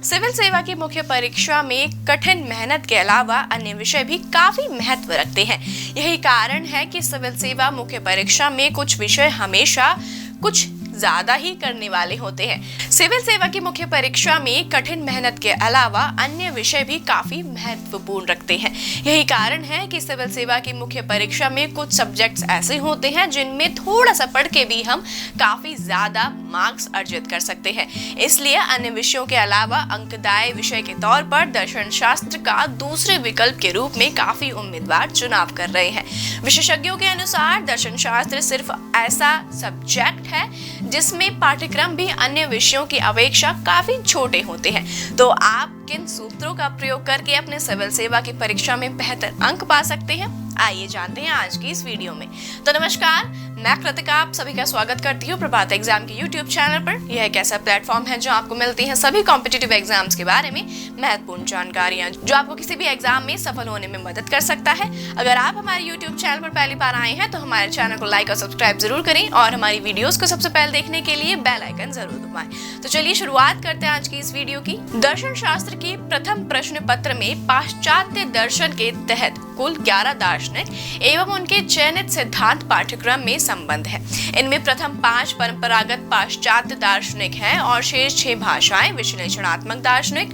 Civil सेवा की मुख्य परीक्षा में कठिन मेहनत के अलावा अन्य विषय भी काफी महत्व रखते हैं। यही कारण है कि सिविल सेवा मुख्य परीक्षा में कुछ विषय हमेशा कुछ ज्यादा ही करने वाले होते हैं। सिविल सेवा की मुख्य परीक्षा में कठिन मेहनत के अलावा अन्य विषय भी काफी महत्वपूर्ण रखते हैं। यही कारण है कि सिविल सेवा की मुख्य परीक्षा में कुछ सब्जेक्ट्स ऐसे होते हैं जिनमें थोड़ा सा पढ़ के भी हम काफी ज्यादा मार्क्स अर्जित कर सकते हैं। इसलिए अन्य विषयों के अलावा अंकदायी विषय के तौर पर दर्शन शास्त्र का दूसरे विकल्प के रूप में काफी उम्मीदवार चुनाव कर रहे हैं। विशेषज्ञों के अनुसार दर्शन शास्त्र सिर्फ ऐसा सब्जेक्ट है जिसमें पाठ्यक्रम भी अन्य विषयों की अपेक्षा काफी छोटे होते हैं। तो आप किन सूत्रों का प्रयोग करके अपने सिविल सेवा की परीक्षा में बेहतर अंक पा सकते हैं, आइए जानते हैं आज की इस वीडियो में। तो नमस्कार, मैं कृतिका आप सभी का स्वागत करती हूँ प्रभात एग्जाम के यूट्यूब चैनल पर। यह एक ऐसा प्लेटफॉर्म है जो आपको मिलती है सभी कॉम्पिटिटिव एग्जाम्स के बारे में महत्वपूर्ण जानकारियाँ जो आपको किसी भी एग्जाम में सफल होने में मदद कर सकता है। अगर आप हमारे यूट्यूब चैनल पर पहली बार आए हैं तो हमारे चैनल को लाइक और सब्सक्राइब जरूर करें और हमारी वीडियोस को सबसे पहले देखने के लिए बेल आइकन जरूर दबाएं। तो चलिए शुरुआत करते हैं आज की इस वीडियो की। दर्शन शास्त्र के प्रथम प्रश्न पत्र में पाश्चात्य दर्शन के तहत कुल 11 दार्शनिक एवं उनके चयनित सिद्धांत पाठ्यक्रम में संबंध है। इनमें प्रथम 5 परंपरागत पाश्चात्य दार्शनिक हैं और शेष 6 भाषाएं विश्लेषणात्मक दार्शनिक।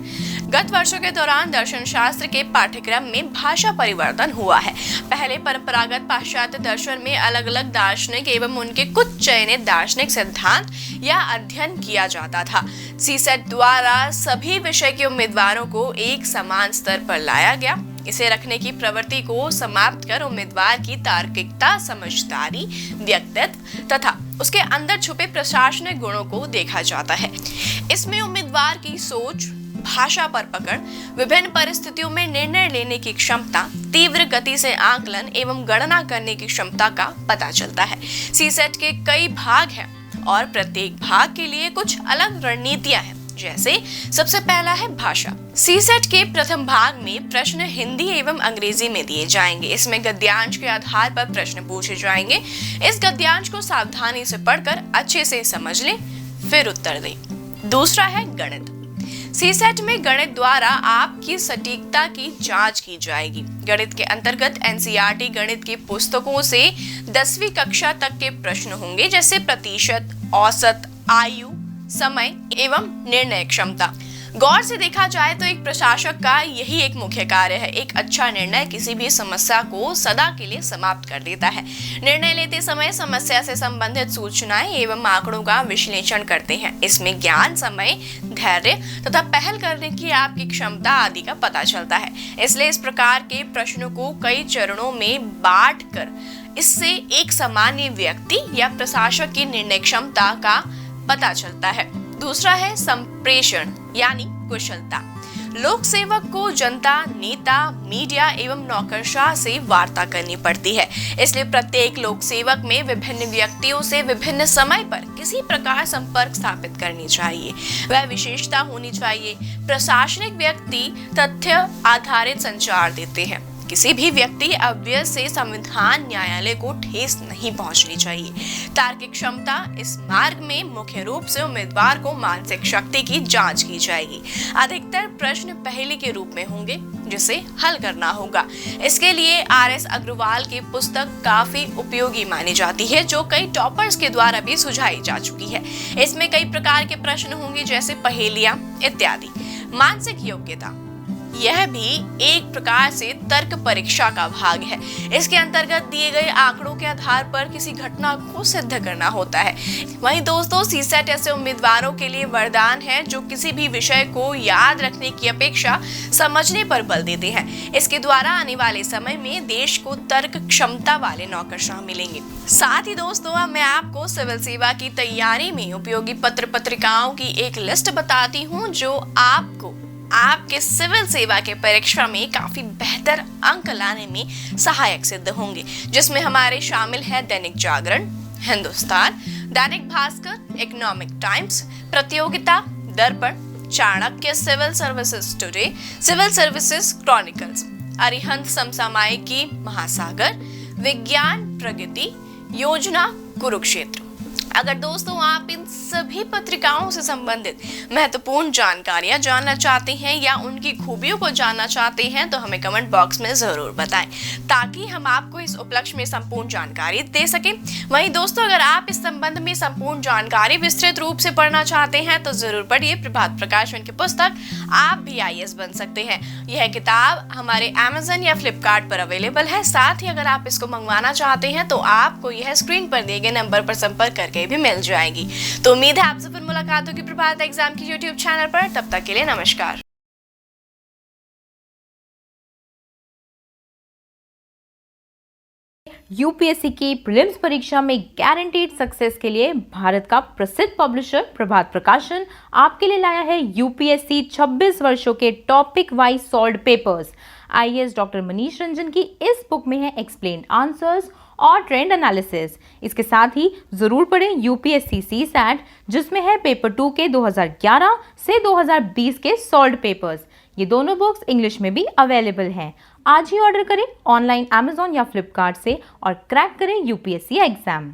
गत वर्षों के दौरान दर्शन शास्त्र के पाठ्यक्रम में भाषा परिवर्तन हुआ है। पहले परंपरागत पाश्चात्य दर्शन में अलग अलग दार्शनिक एवं उनके कुछ चयनित दार्शनिक सिद्धांत या अध्ययन किया जाता था। सीसेट द्वारा सभी विषय के उम्मीदवारों को एक समान स्तर पर लाया गया। इसे रखने की प्रवृत्ति को समाप्त कर उम्मीदवार की तार्किकता, समझदारी, व्यक्तित्व तथा उसके अंदर छुपे प्रशासनिक गुणों को देखा जाता है। इसमें उम्मीदवार की सोच, भाषा पर पकड़, विभिन्न परिस्थितियों में निर्णय लेने की क्षमता, तीव्र गति से आकलन एवं गणना करने की क्षमता का पता चलता है। सीसेट के कई भाग हैं और प्रत्येक भाग के लिए कुछ अलग रणनीतियां हैं। जैसे सबसे पहला है भाषा। सीसेट के प्रथम भाग में प्रश्न हिंदी एवं अंग्रेजी में दिए जाएंगे। इसमें गद्यांश के आधार पर प्रश्न पूछे जाएंगे। इस गद्यांश को सावधानी से पढ़कर अच्छे से समझ लें, फिर उत्तर दें। दूसरा है गणित। सीसेट में गणित द्वारा आपकी सटीकता की जांच की जाएगी। गणित के अंतर्गत एनसीईआरटी गणित की पुस्तकों से 10वीं कक्षा तक के प्रश्न होंगे, जैसे प्रतिशत, औसत, आयु, समय एवं निर्णय क्षमता। गौर से देखा जाए तो एक प्रशासक का यही एक मुख्य कार्य है। एक अच्छा निर्णय किसी भी समस्या को सदा के लिए समाप्त कर देता है। निर्णय लेते समय समस्या से संबंधित सूचनाएं एवं आंकड़ों का विश्लेषण करते हैं। इसमें ज्ञान, समय, धैर्य तथा पहल करने की आपकी क्षमता आदि का पता चलता है। इसलिए इस प्रकार के प्रश्नों को कई चरणों में बांटकर इससे एक सामान्य व्यक्ति या प्रशासक की निर्णय क्षमता का पता चलता है। दूसरा है संप्रेषण यानी कुशलता। लोक सेवक को जनता, नेता, मीडिया एवं नौकरशाह से वार्ता करनी पड़ती है। इसलिए प्रत्येक लोक सेवक में विभिन्न व्यक्तियों से विभिन्न समय पर किसी प्रकार संपर्क स्थापित करनी चाहिए। वह विशेषता होनी चाहिए। प्रशासनिक व्यक्ति तथ्य आधारित संचार देते हैं। किसी भी व्यक्ति अव्यय से संविधान, न्यायालय को ठेस नहीं पहुंचनी चाहिए। तार्किक क्षमता। इस मार्ग में मुख्य रूप से उम्मीदवार को मानसिक शक्ति की जांच की जाएगी। अधिकतर प्रश्न पहेली के रूप में होंगे जिसे हल करना होगा। इसके लिए आर.एस. अग्रवाल की पुस्तक काफी उपयोगी मानी जाती है, जो कई टॉपर्स के द्वारा भी सुझाई जा चुकी है। इसमें कई प्रकार के प्रश्न होंगे, जैसे पहेलियां इत्यादि। मानसिक योग्यता, यह भी एक प्रकार से तर्क परीक्षा का भाग है। इसके अंतर्गत दिए गए आंकड़ों के आधार पर किसी घटना को सिद्ध करना होता है। वहीं दोस्तों, सीसेट ऐसे उम्मीदवारों के लिए वरदान है जो किसी भी विषय को याद रखने की अपेक्षा समझने पर बल देते हैं। इसके द्वारा आने वाले समय में देश को तर्क क्षमता वाले नौकरशाह मिलेंगे। साथ ही दोस्तों, अब मैं आपको सिविल सेवा की तैयारी में उपयोगी पत्र पत्रिकाओं की एक लिस्ट बताती हूँ जो आपको आपके सिविल सेवा के परीक्षा में काफी बेहतर अंक लाने में सहायक सिद्ध होंगे, जिसमें हमारे शामिल है Dainik Jagran, Hindustan, Dainik Bhaskar, economic times, Pratiyogita, Darpan, Chanakya, civil services today, civil services chronicles, Arihant Samsamayiki, Mahasagar, Vigyan प्रगति, योजना, कुरुक्षेत्र। अगर दोस्तों आप इन सभी पत्रिकाओं से संबंधित महत्वपूर्ण जानकारियां जानना चाहते हैं या उनकी खूबियों को जानना चाहते हैं तो हमें कमेंट बॉक्स में जरूर बताएं ताकि हम आपको इस उपलक्ष्य में संपूर्ण जानकारी दे सकें। वहीं दोस्तों अगर आप इस संबंध में संपूर्ण जानकारी विस्तृत रूप से पढ़ना चाहते हैं तो जरूर पढ़िए प्रभात प्रकाशन की पुस्तक आप भी आईएएस बन सकते हैं। यह किताब हमारे Amazon या Flipkart पर अवेलेबल है। साथ ही अगर आप इसको मंगवाना चाहते हैं तो आपको यह स्क्रीन पर दिए गए नंबर पर संपर्क करके भी मिल जाएगी। तो उम्मीद है आपसे फिर मुलाकात होगी प्रभात एग्जाम की YouTube चैनल पर। तब तक के लिए नमस्कार। यूपीएससी की प्रीलिम्स परीक्षा में गारंटीड सक्सेस के लिए भारत का प्रसिद्ध पब्लिशर प्रभात प्रकाशन आपके लिए लाया है यूपीएससी 26 वर्षों के topic wise solved papers. IAS doctor Manish Ranjan की इस बुक में है एक्सप्लेन्ड आंसर्स और ट्रेंड एनालिसिस। इसके साथ ही जरूर पढ़ें यूपीएससी सीसैट जिसमें है पेपर 2 के 2011 से 2020 के सॉल्व्ड पेपर्स। ये दोनों बुक्स इंग्लिश में भी अवेलेबल हैं। आज ही ऑर्डर करें ऑनलाइन Amazon या Flipkart से और क्रैक करें यूपीएससी एग्जाम।